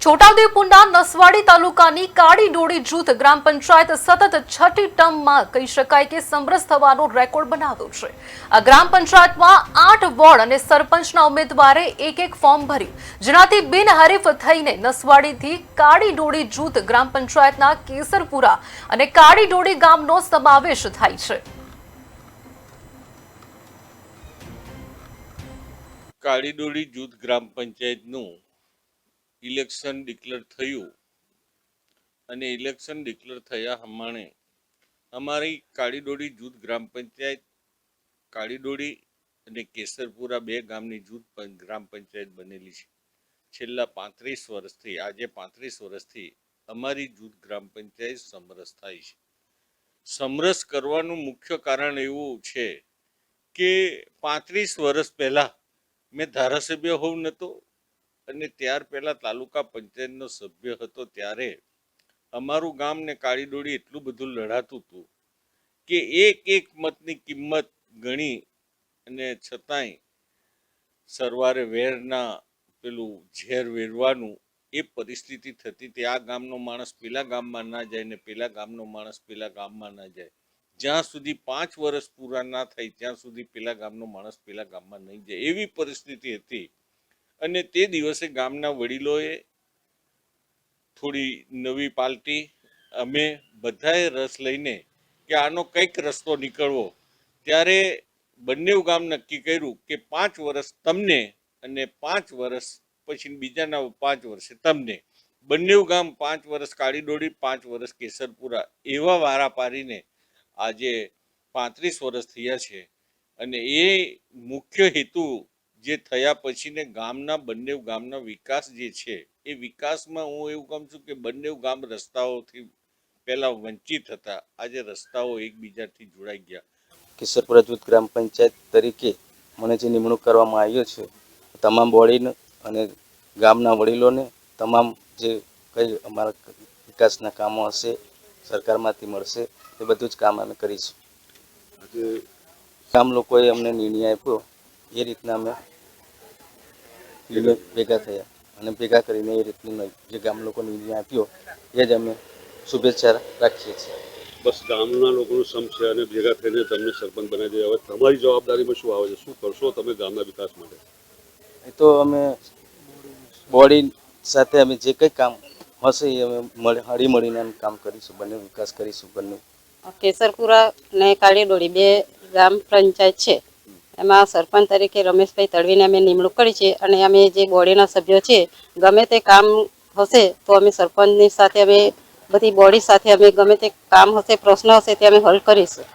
છોટાઉદેપુરના નસવાડી તાલુકાની કાળી ડોળી જૂથ ગ્રામ પંચાયત સતત છઠ્ઠી ટર્મમાં કહી શકાય કે સમરસ થવાનો રેકોર્ડ બનાવ્યો છે। આ ગ્રામ પંચાયતમાં 8 વોર્ડ અને સરપંચના ઉમેદવારે એક ફોર્મ ભર્યું, જેનાથી બિનહરીફ થઈને નસવાડીથી કાળી ડોળી જૂથ ગ્રામ પંચાયતના કેસરપુરા અને કાળી ડોળી ગામનો સમાવેશ થાય છે। કાળી ડોળી જૂથ ગ્રામ પંચાયતનું ઇલેક્શન ડિક્લેર થયું અને ઇલેક્શન ડિક્લેર થયા પ્રમાણે અમારી કાળી ડોળી જૂથ ગ્રામ પંચાયત કાળી ડોળી અને કેસરપુરા બે ગામની જૂથ ગ્રામ પંચાયત બનેલી છે। છેલ્લા 35 વર્ષથી આજે 35 વર્ષથી અમારી જૂથ ગ્રામ પંચાયત સમરસ થાય છે। સમરસ કરવાનું મુખ્ય કારણ એવું છે કે 35 વર્ષ પહેલા મેં ધારાસભ્ય હોઉં નહોતો અને ત્યાર પહેલા તાલુકા પંચાયતનો સભ્ય હતો, ત્યારે અમારું ગામ ને કાળી ડોળી એટલું બધું લડાતું હતું કે એક મતની કિંમત ગણી અને છતાંય સરવારે વેરના પેલું ઝેર વેરવાનું એ પરિસ્થિતિ થતી હતી। આ ગામનો માણસ પેલા ગામમાં ના જાય ને પેલા ગામનો માણસ પેલા ગામમાં ના જાય, જ્યાં સુધી 5 વર્ષ પૂરા ના થાય ત્યાં સુધી પેલા ગામનો માણસ પેલા ગામમાં નહીં જાય, એવી પરિસ્થિતિ હતી। અને તે દિવસે ગામના વડીલોએ થોડી નવી પાલટી અમે બધાએ રસ લઈને કે આનો કંઈક રસ્તો નીકળવો, ત્યારે બંને ગામ નક્કી કર્યું કે 5 વર્ષ તમને અને 5 વર્ષ પછી બીજાના 5 વર્ષે તમને, બંને ગામ 5 વર્ષ કાળી ડોળી 5 વર્ષ કેસરપુરા એવા વારા પાડીને આજે 35 વર્ષ થયા છે। અને એ મુખ્ય હેતુ જે થયા પછી ને ગામના બંને ગામના વિકાસ જે છે એ વિકાસમાં હું એવું કહું છું કે બંને ગામ રસ્તાઓથી પહેલા વંચિત હતા, આજે રસ્તાઓ એકબીજાથી જોડાઈ ગયા। કેસરપુરા જૂથ ગ્રામ પંચાયત તરીકે મને જે નિમણૂક કરવામાં આવ્યો છે, તમામ બોડીને અને ગામના વડીલોને તમામ જે કંઈ અમારા વિકાસના કામો હશે સરકારમાંથી મળશે એ બધું જ કામ અમે કરીશું। ગામ લોકોએ અમને નિર્ણય આપ્યો એ રીતના અમે ભેગા થયા અને ભેગા કરીને એ રીતની જે ગામ લોકો નિર્ણય આપ્યો એ જ અમે શુભેચ્છા રાખીએ છીએ। બસ ગામના લોકોનું સમ છે અને ભેગા થઈને તમને સરપંચ બનાવી દે। હવે તમારી જવાબદારીમાં શું આવે છે, શું કરશો તમે ગામના વિકાસ માટે? એ તો અમે બોડી સાથે અમે જે કંઈ કામ હશે એ અમે હળી મળીને અમે કામ કરીશું, બંને વિકાસ કરીશું। બંને કેસરપુરા અને કાળી ડોળી બે ગ્રામ પંચાયત છે, એમાં સરપંચ તરીકે રમેશભાઈ તડવીને અમે નિમણૂક કરી છે અને અમે જે બોડીના સભ્યો છે ગમે તે કામ હશે તો અમે સરપંચની સાથે અમે બધી બોડી સાથે અમે ગમે તે કામ હશે પ્રશ્ન હશે તે અમે હલ કરીશું।